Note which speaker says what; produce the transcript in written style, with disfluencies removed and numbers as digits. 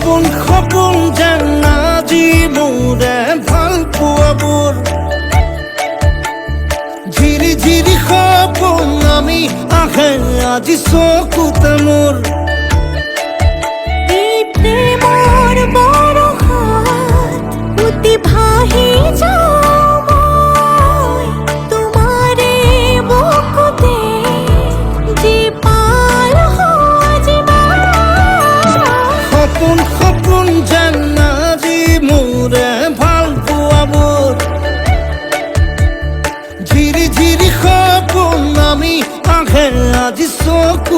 Speaker 1: সপোন সপোন যেন আজি মোৰে ভাল পোৱাবোৰ ঝিৰি ঝিৰি সপোন আমি আহে আজি চকুতে মোৰ
Speaker 2: প্ৰেমৰ বৰষাত উটি ভাহি যাওঁ মই তোমাৰে বুকুতে জীপাল সজিবা
Speaker 1: সপোন সপোন যেন আজি মোৰে ভাল পোৱাবোৰ ঝিৰি ঝিৰি সপোন আমি আহে আজি চকু